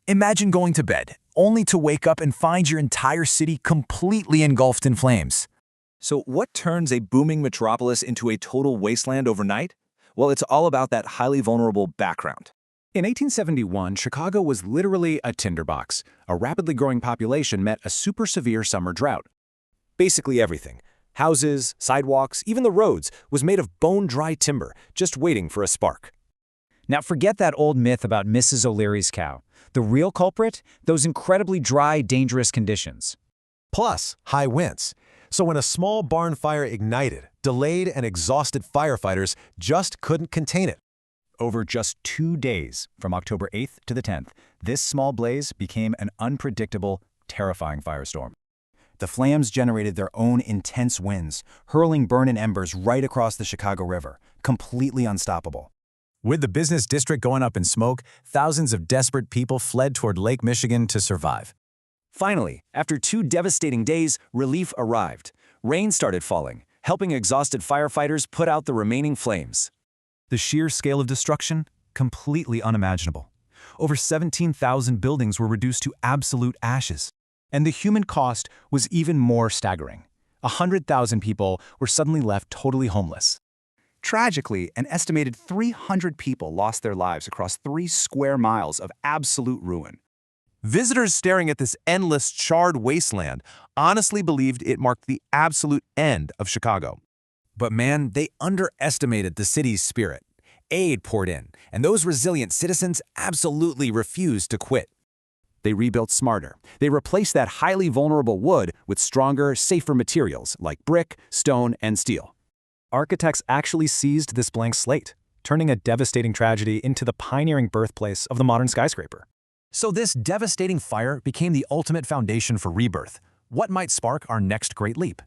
Imagine going to bed, only to wake up and find your entire city completely engulfed in flames. So what turns a booming metropolis into a total wasteland overnight? Well, it's all about that highly vulnerable background. In 1871, Chicago was literally a tinderbox. A rapidly growing population met a super severe summer drought. Basically everything, houses, sidewalks, even the roads, was made of bone-dry timber, just waiting for a spark. Now forget that old myth about Mrs. O'Leary's cow. The real culprit? Those incredibly dry, dangerous conditions. Plus, high winds. So when a small barn fire ignited, delayed and exhausted firefighters just couldn't contain it. Over just 2 days, from October 8th to the 10th, this small blaze became an unpredictable, terrifying firestorm. The flames generated their own intense winds, hurling burning embers right across the Chicago River, completely unstoppable. With the business district going up in smoke, thousands of desperate people fled toward Lake Michigan to survive. Finally, after 2 devastating days, relief arrived. Rain started falling, helping exhausted firefighters put out the remaining flames. The sheer scale of destruction, completely unimaginable. Over 17,000 buildings were reduced to absolute ashes. And the human cost was even more staggering. 100,000 people were suddenly left totally homeless. Tragically, an estimated 300 people lost their lives across 3 square miles of absolute ruin. Visitors staring at this endless, charred wasteland honestly believed it marked the absolute end of Chicago. But man, they underestimated the city's spirit. Aid poured in, and those resilient citizens absolutely refused to quit. They rebuilt smarter. They replaced that highly vulnerable wood with stronger, safer materials like brick, stone, and steel. Architects actually seized this blank slate, turning a devastating tragedy into the pioneering birthplace of the modern skyscraper. So this devastating fire became the ultimate foundation for rebirth. What might spark our next great leap?